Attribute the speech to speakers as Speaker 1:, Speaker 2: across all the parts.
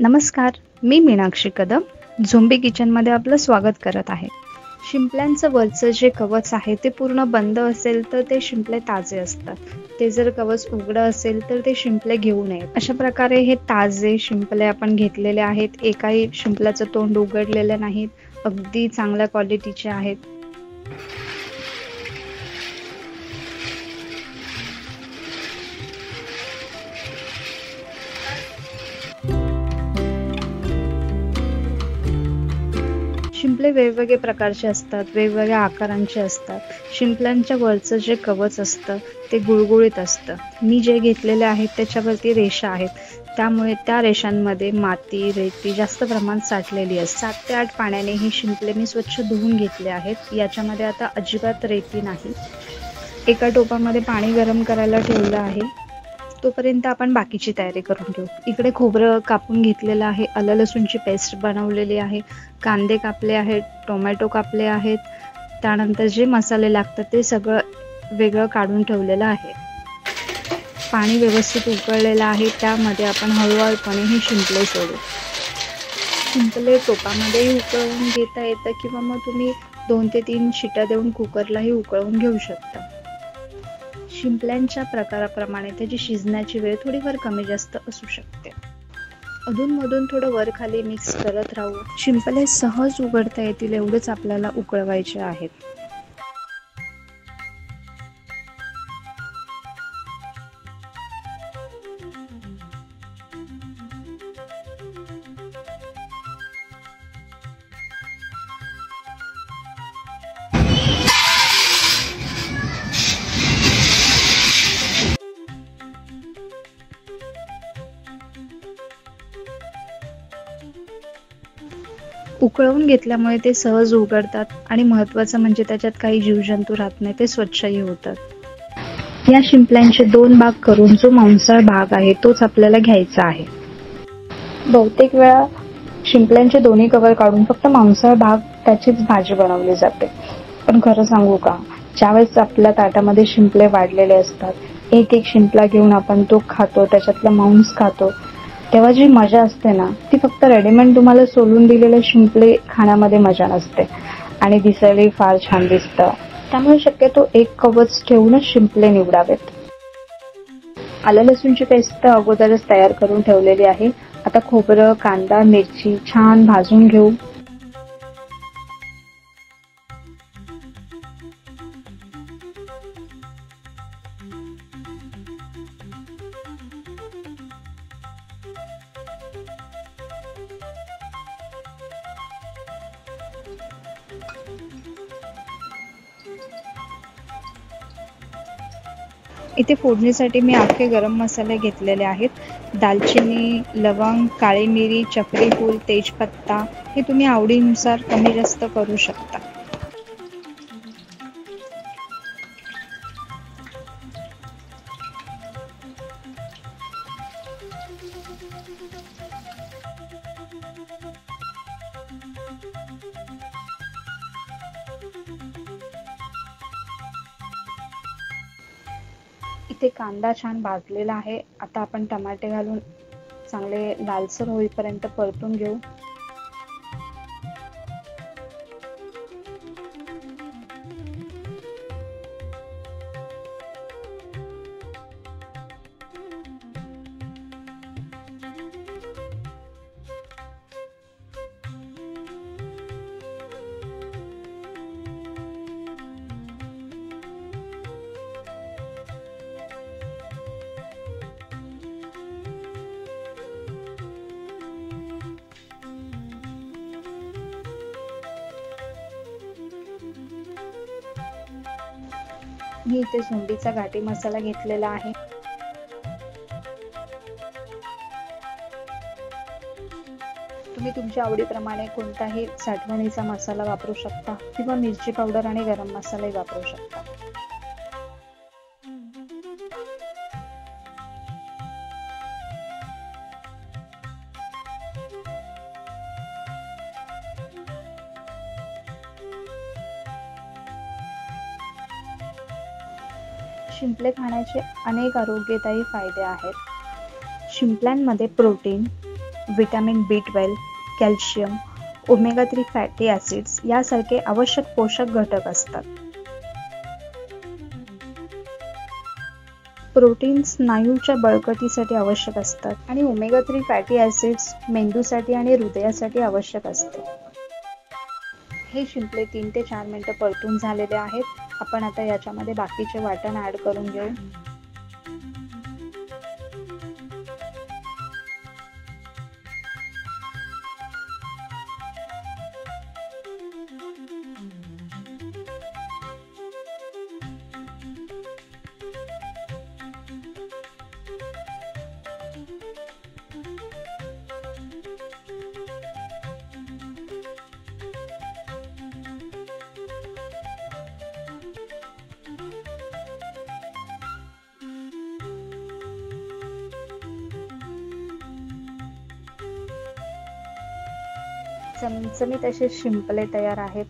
Speaker 1: नमस्कार, मी मीनाक्षी कदम झोंबी किचनमध्ये आपलं स्वागत करत आहे. शिंपल्यांचं वरचं जे कवच आहे ते पूर्ण बंद असेल तर ते शिंपले ताजे असतात. ते जर कवच उघडं असेल तर ते शिंपले घेऊ नयेत. अशा प्रकारे हे ताजे शिंपले आपण घेतलेले आहेत. एकाही शिंपल्याचं तोंड उघडलेलं नाहीत. अगदी चांगल्या क्वालिटीचे आहेत. शिंपले वेगवेगळे प्रकारचे असतात, वेगवेगळ्या आकारांचे असतात. शिंपल्यांच्या वरचं जे कवच असतं ते गुळगुळीत असतं. मी जे घेतलेले आहेत त्याच्यावरती रेषा आहेत, त्यामुळे त्या रेषांमध्ये माती, रेती जास्त प्रमाणात साठलेली असते. 7 ते 8 पाण्याने ही शिंपले मी स्वच्छ धुवून घेतले आहेत. याच्यामध्ये आता अजिबात रेती नाही. एका टोपामध्ये पाणी गरम करायला ठेवलं आहे. तोपर्यंत आपण बाकीची तयारी करून घेऊ. इकडे खोबरं कापून घेतलेलं आहे, आलं लसूणची पेस्ट बनवलेली आहे, कांदे कापले आहेत, टोमॅटो कापले आहेत. त्यानंतर जे मसाले लागतात ते सगळं वेगळं काढून ठेवलेलं आहे. पाणी व्यवस्थित उकळलेलं आहे, त्यामध्ये आपण हळूहळूपणे हे शिंपले सोडू. शिंपले टोपामध्येही उकळवून घेता येतं किंवा मग तुम्ही 2 ते 3 शिट्या देऊन कुकरलाही उकळवून घेऊ शकता. शिंपल्यांच्या प्रकाराप्रमाणे त्याची शिजण्याची वेळ थोडीफार कमी जास्त असू शकते. अधूनमधून थोडं वर खाली मिक्स करत राहू. शिंपले सहज उघडता येतील एवढेच आपल्याला उकळवायचे आहेत. उकळवून घेतल्यामुळे ते सहज उघडतात आणि महत्त्वाचं म्हणजे त्याच्यात काही जीवजंतू राहत नाही, ते स्वच्छही होतात. या शिंपल्यांचे 2 भाग करून जो मांसाळ भाग आहे तोच आपल्याला घ्यायचा आहे. बहुतेक वेळा शिंपल्यांचे दोन्ही कवर काढून फक्त मांसाळ भाग त्याचीच भाजी बनवली जाते. पण खरं सांगू का, ज्यावेळेस आपल्या ताटामध्ये शिंपले वाढलेले असतात, एक एक शिंपला घेऊन आपण तो खातो, त्याच्यातलं मांस खातो, तेव्हा जी मजा असते ना, ती फक्त रेडीमेड तुम्हाला सोलून दिलेले शिंपले खाण्यामध्ये मजा नसते. आणि दिसायलाही फार छान दिसतं. त्यामुळे शक्यतो एक कवच ठेवूनच शिंपले निवडावेत. आलं लसूणची पेस्ट तर अगोदरच तयार करून ठेवलेली आहे. आता खोबरं, कांदा, मिरची छान भाजून घेऊ. इथे फोडणीसाठी मी अख्खे गरम मसाले घेतलेले आहेत. दालचिनी, लवंग, काळी मिरी, चक्री फूल, तेजपत्ता हे तुम्ही आवडीनुसार कमी जास्त करू शकता. इथे कांदा छान भाजलेला आहे. आता आपण टमाटे घालून चांगले लालसर होईपर्यंत परतून घेऊ. मी इथे झोंबीचा घाटी मसाला घेतलेला आहे. तुम्ही तुमच्या आवडीप्रमाणे कोणताही साठवणीचा मसाला वापरू शकता किंवा मिरची पावडर आणि गरम मसालाही वापरू शकता. शिंपले खाण्याचे अनेक आरोग्यदायी फायदे आहेत. शिंपल्यांमध्ये protein, vitamin B12, calcium, omega 3 fatty acids यासारखे आवश्यक पोषक घटक असतात. प्रोटीन स्नायूच्या बळकटीसाठी आवश्यक असतात आणि ओमेगा 3 फॅटी ॲसिड्स मेंदूसाठी आणि हृदयासाठी आवश्यक असते. हे शिंपले 3 ते 4 मिनिटं परतून झालेले आहेत. आपण आता याच्यामध्ये बाकीचे वाटण ॲड करून घेऊ. चमचमीत असे शिंपले तयार आहेत.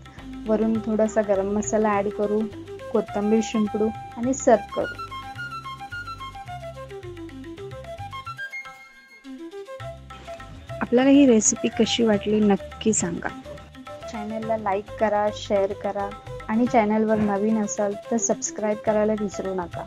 Speaker 1: वरून थोडासा गरम मसाला ॲड करू, कोथिंबीर शिंपडू आणि सर्व करू. आपल्याला ही रेसिपी कशी वाटली नक्की सांगा. चॅनलला लाईक करा, शेअर करा आणि चॅनलवर नवीन असाल तर सबस्क्राईब करायला विसरू नका.